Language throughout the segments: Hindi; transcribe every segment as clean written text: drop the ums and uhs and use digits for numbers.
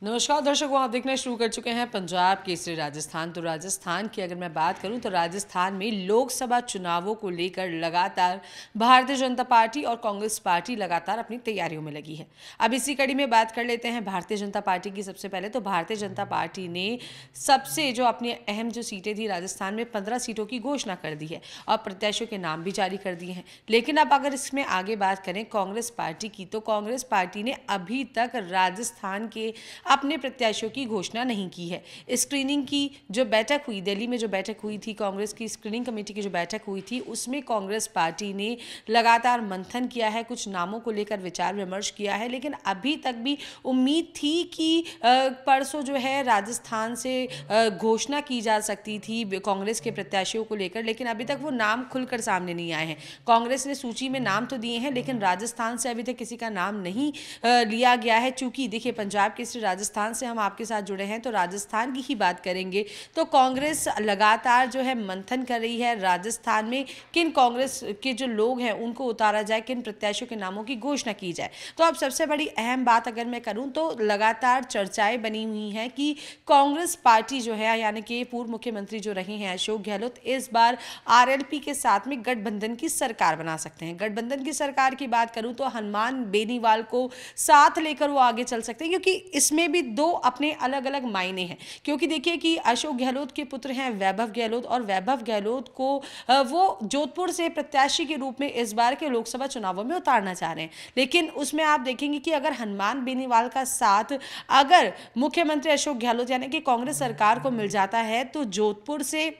नमस्कार दर्शकों, आप देखना शुरू कर चुके हैं पंजाब केसरी राजस्थान। तो राजस्थान की अगर मैं बात करूं तो राजस्थान में लोकसभा चुनावों को लेकर लगातार भारतीय जनता पार्टी और कांग्रेस पार्टी लगातार अपनी तैयारियों में लगी है। अब इसी कड़ी में बात कर लेते हैं भारतीय जनता पार्टी की। सबसे पहले तो भारतीय जनता पार्टी ने सबसे जो अपनी अहम जो सीटें थी राजस्थान में 15 सीटों की घोषणा कर दी है और प्रत्याशियों के नाम भी जारी कर दिए हैं। लेकिन अब अगर इसमें आगे बात करें कांग्रेस पार्टी की, तो कांग्रेस पार्टी ने अभी तक राजस्थान के अपने प्रत्याशियों की घोषणा नहीं की है। स्क्रीनिंग की जो बैठक हुई, दिल्ली में जो बैठक हुई थी, कांग्रेस की स्क्रीनिंग कमेटी की जो बैठक हुई थी, उसमें कांग्रेस पार्टी ने लगातार मंथन किया है, कुछ नामों को लेकर विचार विमर्श किया है। लेकिन अभी तक भी उम्मीद थी कि परसों जो है राजस्थान से घोषणा की जा सकती थी कांग्रेस के प्रत्याशियों को लेकर, लेकिन अभी तक वो नाम खुलकर सामने नहीं आए हैं। कांग्रेस ने सूची में नाम तो दिए हैं, लेकिन राजस्थान से अभी तक किसी का नाम नहीं लिया गया है। चूंकि देखिए, पंजाब केसरी राजस्थान से हम आपके साथ जुड़े हैं, तो राजस्थान की ही बात करेंगे। तो कांग्रेस लगातार जो है मंथन कर रही है राजस्थान में किन कांग्रेस के जो लोग हैं उनको उतारा जाए, किन प्रत्याशियों के नामों की घोषणा की जाए। तो अब सबसे बड़ी अहम बात अगर मैं करूं तो लगातार चर्चाएं बनी हुई हैं कि कांग्रेस पार्टी जो है, यानी कि पूर्व मुख्यमंत्री जो रहे हैं अशोक गहलोत, इस बार आरएलपी के साथ में गठबंधन की सरकार बना सकते हैं। गठबंधन की सरकार की बात करूं तो हनुमान बेनीवाल को साथ लेकर वो आगे चल सकते हैं, क्योंकि इसमें भी दो अपने अलग अलग मायने हैं। क्योंकि देखिए कि अशोक गहलोत के पुत्र हैं वैभव गहलोत, और वैभव गहलोत को वो जोधपुर से प्रत्याशी के रूप में इस बार के लोकसभा चुनावों में उतारना चाह रहे हैं। लेकिन उसमें आप देखेंगे कि अगर हनुमान बेनीवाल का साथ अगर मुख्यमंत्री अशोक गहलोत यानी कि कांग्रेस सरकार को मिल जाता है, तो जोधपुर से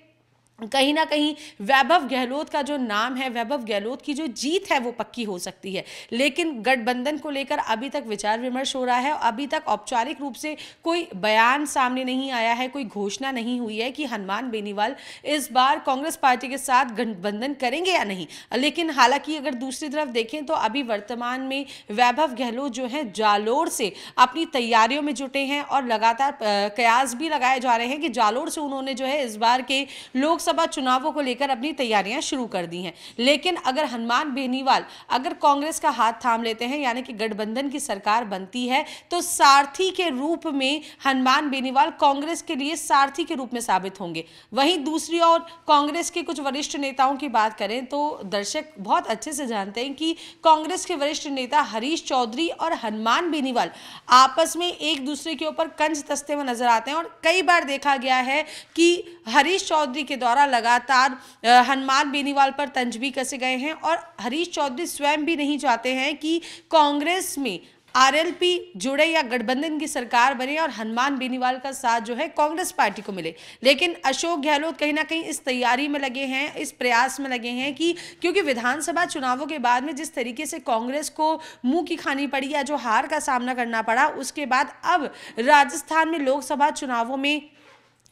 कहीं ना कहीं वैभव गहलोत का जो नाम है, वैभव गहलोत की जो जीत है वो पक्की हो सकती है। लेकिन गठबंधन को लेकर अभी तक विचार विमर्श हो रहा है। अभी तक औपचारिक रूप से कोई बयान सामने नहीं आया है, कोई घोषणा नहीं हुई है कि हनुमान बेनीवाल इस बार कांग्रेस पार्टी के साथ गठबंधन करेंगे या नहीं। लेकिन हालांकि अगर दूसरी तरफ देखें तो अभी वर्तमान में वैभव गहलोत जो है जालोर से अपनी तैयारियों में जुटे हैं और लगातार कयास भी लगाए जा रहे हैं कि जालोर से उन्होंने जो है इस बार के लोकसभा चुनावों को लेकर अपनी तैयारियां शुरू कर दी हैं। लेकिन अगर हनुमान बेनीवाल अगर कांग्रेस का हाथ थाम लेते हैं, यानी कि गठबंधन की सरकार बनती है, तो सारथी के रूप में हनुमान बेनीवाल कांग्रेस के लिए सारथी के रूप में साबित होंगे। वहीं दूसरी ओर कांग्रेस के कुछ वरिष्ठ नेताओं की बात करें तो दर्शक बहुत अच्छे से जानते हैं कि कांग्रेस के वरिष्ठ नेता हरीश चौधरी और हनुमान बेनीवाल आपस में एक दूसरे के ऊपर कंज कसते हुए नजर आते हैं। और कई बार देखा गया है कि हरीश चौधरी के द्वारा लगातार हनुमान बेनीवाल पर तंज भी कसे गए हैं, और हरीश चौधरी स्वयं भी नहीं चाहते हैं कि कांग्रेस में आरएलपी जुड़े या गठबंधन की सरकार बने और हनुमान बेनीवाल का साथ जो है कांग्रेस पार्टी को मिले। लेकिन अशोक गहलोत कहीं ना कहीं इस तैयारी में लगे हैं, इस प्रयास में लगे हैं कि क्योंकि विधानसभा चुनावों के बाद में जिस तरीके से कांग्रेस को मुंह की खानी पड़ी या जो हार का सामना करना पड़ा, उसके बाद अब राजस्थान में लोकसभा चुनावों में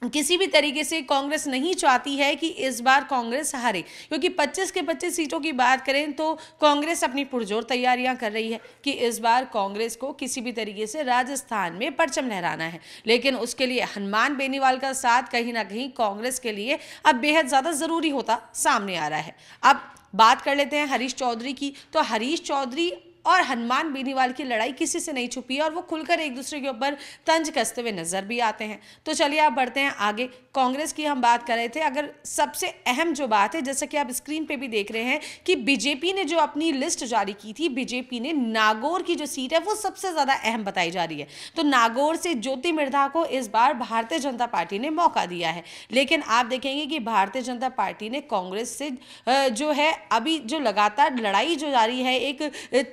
किसी भी तरीके से कांग्रेस नहीं चाहती है कि इस बार कांग्रेस हारे। क्योंकि 25 के 25 सीटों की बात करें तो कांग्रेस अपनी पुरजोर तैयारियां कर रही है कि इस बार कांग्रेस को किसी भी तरीके से राजस्थान में परचम लहराना है। लेकिन उसके लिए हनुमान बेनीवाल का साथ कहीं ना कहीं कांग्रेस के लिए अब बेहद ज़्यादा ज़रूरी होता सामने आ रहा है। अब बात कर लेते हैं हरीश चौधरी की। तो हरीश चौधरी और हनुमान बेनीवाल की लड़ाई किसी से नहीं छुपी है और वो खुलकर एक दूसरे के ऊपर तंज कसते हुए नजर भी आते हैं। तो चलिए आप बढ़ते हैं आगे। कांग्रेस की हम बात कर रहे थे। अगर सबसे अहम जो बात है, जैसा कि आप स्क्रीन पे भी देख रहे हैं कि बीजेपी ने जो अपनी लिस्ट जारी की थी, बीजेपी ने नागौर की जो सीट है वो सबसे ज्यादा अहम बताई जा रही है। तो नागौर से ज्योति मिर्धा को इस बार भारतीय जनता पार्टी ने मौका दिया है। लेकिन आप देखेंगे कि भारतीय जनता पार्टी ने कांग्रेस से जो है अभी जो लगातार लड़ाई जो जारी है, एक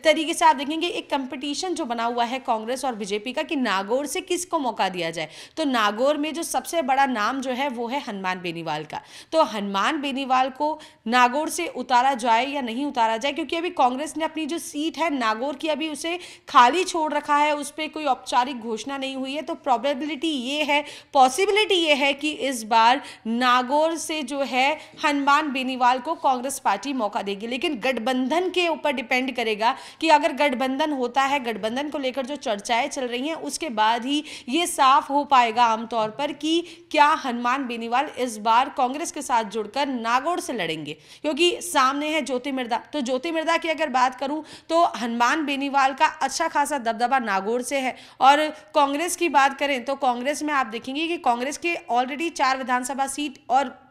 तरीके से आप देखेंगे एक कंपटीशन जो बना हुआ है कांग्रेस और बीजेपी का कि नागौर से किसको मौका दिया जाए। तो नागौर में जो सबसे बड़ा नाम जो है वो है हनुमान बेनीवाल का। तो हनुमान बेनीवाल को नागौर से उतारा जाए या नहीं उतारा जाए, क्योंकि अभी कांग्रेस ने अपनी जो सीट है नागौर की अभी उसे खाली छोड़ रखा है, उस पर कोई औपचारिक घोषणा नहीं हुई है। तो प्रोबेबिलिटी ये है, पॉसिबिलिटी ये है कि इस बार नागौर से जो है हनुमान बेनीवाल को कांग्रेस पार्टी मौका देगी। लेकिन गठबंधन के ऊपर डिपेंड करेगा कि कि अगर गठबंधन होता है, गठबंधन को लेकर जो चर्चाएं चल रही हैं, उसके बाद ही ये साफ हो पाएगा आमतौर पर कि क्या हनुमान बेनीवाल इस बार कांग्रेस के साथ जुड़कर नागौर से लड़ेंगे, क्योंकि सामने है ज्योति मिर्धा। तो ज्योति मिर्धा की अगर बात करूं तो हनुमान बेनीवाल का अच्छा खासा दबदबा नागौर से है। और कांग्रेस की बात करें तो कांग्रेस में आप देखेंगे कि कांग्रेस के ऑलरेडी 4 विधानसभा सीट और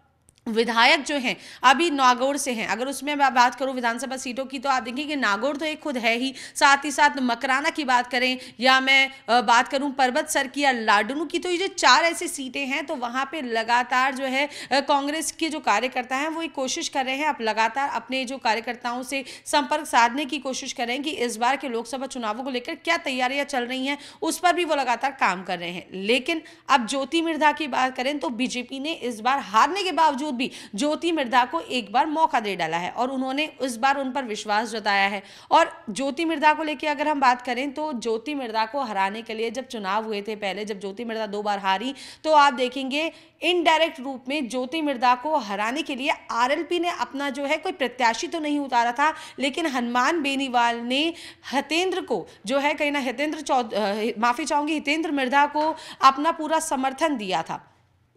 विधायक जो हैं अभी नागौर से हैं। अगर उसमें मैं बात करूं विधानसभा सीटों की तो आप देखेंगे कि नागौर तो एक खुद है ही, साथ ही साथ मकराना की बात करें या मैं बात करूं पर्वतसर की या लाडनू की, तो ये जो 4 ऐसी सीटें हैं तो वहां पे लगातार जो है कांग्रेस के जो कार्यकर्ता हैं वो एक कोशिश कर रहे हैं, अब लगातार अपने जो कार्यकर्ताओं से संपर्क साधने की कोशिश कर रहे हैं कि इस बार के लोकसभा चुनावों को लेकर क्या तैयारियां चल रही हैं, उस पर भी वो लगातार काम कर रहे हैं। लेकिन अब ज्योति मिर्धा की बात करें तो बीजेपी ने इस बार हारने के बावजूद भी ज्योति मिर्धा को एक बार मौका दे डाला है और उन्होंने इस बार उन पर विश्वास जताया है। और ज्योति मिर्धा को लेकर अगर हम बात करें तो ज्योति मिर्धा को हराने के लिए जब चुनाव हुए थे पहले, जब ज्योति मिर्धा 2 बार हारी, तो आप देखेंगे इनडायरेक्ट रूप में ज्योति मिर्धा को हराने के लिए आरएलपी ने अपना जो है कोई प्रत्याशी तो नहीं उतारा था, लेकिन हनुमान बेनीवाल ने हितेंद्र को जो है कहीं ना हितेंद्र मिर्धा को अपना पूरा समर्थन दिया था।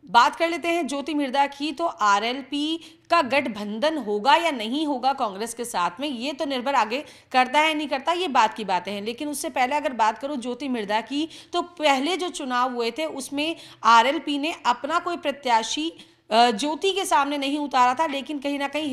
बात कर लेते हैं ज्योति मिर्धा की, तो आरएलपी का गठबंधन होगा या नहीं होगा कांग्रेस के साथ में, ये तो निर्भर आगे करता है नहीं करता, ये बात की बातें हैं। लेकिन उससे पहले अगर बात करूं ज्योति मिर्धा की, तो पहले जो चुनाव हुए थे उसमें आरएलपी ने अपना कोई प्रत्याशी ज्योति के सामने नहीं उतारा था, लेकिन कहीं ना कहीं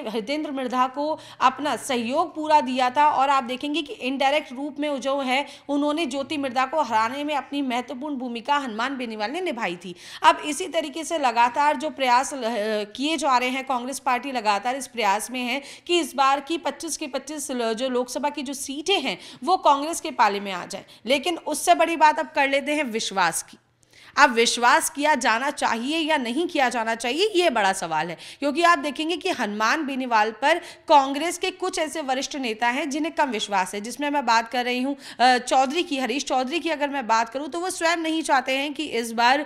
हितेंद्र मिर्धा को अपना सहयोग पूरा दिया था। और आप देखेंगे कि इनडायरेक्ट रूप में जो है उन्होंने ज्योति मिर्धा को हराने में अपनी महत्वपूर्ण भूमिका हनुमान बेनीवाल ने निभाई थी। अब इसी तरीके से लगातार जो प्रयास किए जा रहे हैं, कांग्रेस पार्टी लगातार इस प्रयास में है कि इस बार की 25 की 25 जो लोकसभा की जो सीटें हैं वो कांग्रेस के पाले में आ जाए। लेकिन उससे बड़ी बात अब कर लेते हैं विश्वास की। अब विश्वास किया जाना चाहिए या नहीं किया जाना चाहिए, ये बड़ा सवाल है, क्योंकि आप देखेंगे कि हनुमान बेनीवाल पर कांग्रेस के कुछ ऐसे वरिष्ठ नेता हैं जिन्हें कम विश्वास है, जिसमें मैं बात कर रही हूं हरीश चौधरी की अगर मैं बात करूं तो वो स्वयं नहीं चाहते हैं कि इस बार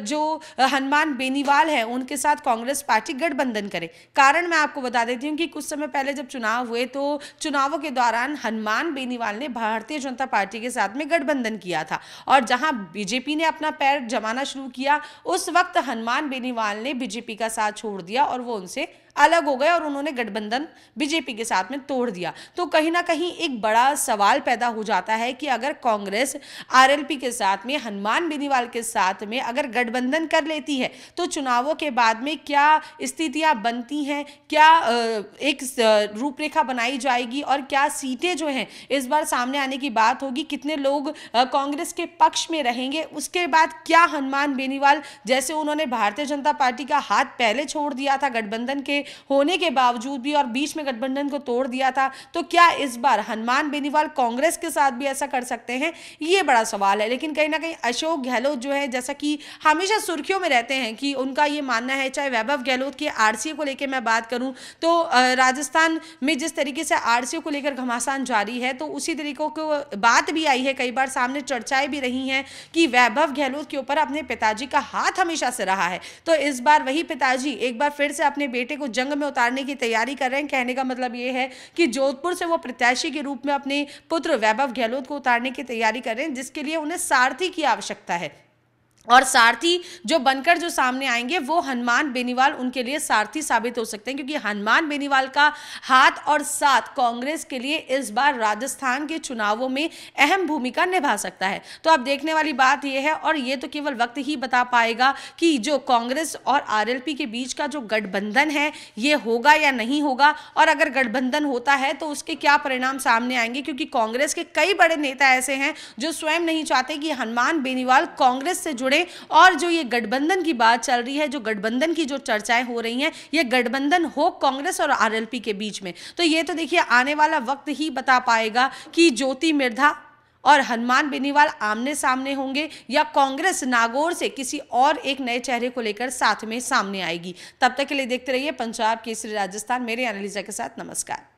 जो हनुमान बेनीवाल है उनके साथ कांग्रेस पार्टी गठबंधन करे। कारण मैं आपको बता देती हूँ कि कुछ समय पहले जब चुनाव हुए तो चुनावों के दौरान हनुमान बेनीवाल ने भारतीय जनता पार्टी के साथ में गठबंधन किया था, और जहां बीजेपी ने अपना पैर जमाना शुरू किया उस वक्त हनुमान बेनीवाल ने बीजेपी का साथ छोड़ दिया और वो उनसे अलग हो गए और उन्होंने गठबंधन बीजेपी के साथ में तोड़ दिया। तो कहीं ना कहीं एक बड़ा सवाल पैदा हो जाता है कि अगर कांग्रेस आरएलपी के साथ में हनुमान बेनीवाल के साथ में अगर गठबंधन कर लेती है तो चुनावों के बाद में क्या स्थितियां बनती हैं, क्या एक रूपरेखा बनाई जाएगी और क्या सीटें जो हैं इस बार सामने आने की बात होगी, कितने लोग कांग्रेस के पक्ष में रहेंगे। उसके बाद क्या हनुमान बेनीवाल, जैसे उन्होंने भारतीय जनता पार्टी का हाथ पहले छोड़ दिया था गठबंधन के होने के बावजूद भी और बीच में गठबंधन को तोड़ दिया था, तो क्या इस बार हनुमान बेनीवाल कांग्रेस के साथ भी ऐसा कर सकते हैं, ये बड़ा सवाल है। लेकिन कहीं ना कहीं अशोक गहलोत जो है, जैसा कि हमेशा सुर्खियों में रहते हैं कि उनका ये मानना है, चाहे वैभव गहलोत की आरसीए को लेकर मैं बात करूं तो राजस्थान में जिस तरीके से आरसीए को लेकर घमासान जारी है, तो उसी तरीकों को बात भी आई है, कई बार सामने चर्चाएं भी रही हैं कि वैभव गहलोत के ऊपर अपने पिताजी का हाथ हमेशा से रहा है, तो इस बार वही पिताजी एक बार फिर से अपने बेटे को जंग में उतारने की तैयारी कर रहे हैं। कहने का मतलब ये है कि जोधपुर से वो प्रत्याशी के रूप में अपने पुत्र वैभव गहलोत को उतारने की तैयारी कर रहे हैं, जिसके लिए उन्हें सारथी की आवश्यकता है। और सारथी जो बनकर जो सामने आएंगे वो हनुमान बेनीवाल उनके लिए सारथी साबित हो सकते हैं, क्योंकि हनुमान बेनीवाल का हाथ और साथ कांग्रेस के लिए इस बार राजस्थान के चुनावों में अहम भूमिका निभा सकता है। तो अब देखने वाली बात यह है, और ये तो केवल वक्त ही बता पाएगा कि जो कांग्रेस और आरएलपी के बीच का जो गठबंधन है ये होगा या नहीं होगा, और अगर गठबंधन होता है तो उसके क्या परिणाम सामने आएंगे, क्योंकि कांग्रेस के कई बड़े नेता ऐसे हैं जो स्वयं नहीं चाहते कि हनुमान बेनीवाल कांग्रेस से जुड़े। और जो ये गठबंधन की बात चल रही है, जो गठबंधन की जो चर्चाएं हो रही हैं, ये गठबंधन हो कांग्रेस और आरएलपी के बीच में, तो ये तो देखिए आने वाला वक्त ही बता पाएगा कि ज्योति मिर्धा और हनुमान बेनीवाल आमने सामने होंगे या कांग्रेस नागौर से किसी और एक नए चेहरे को लेकर साथ में सामने आएगी। तब तक के लिए देखते रहिए पंजाब केसरी राजस्थान मेरे एनालिजा के साथ। नमस्कार।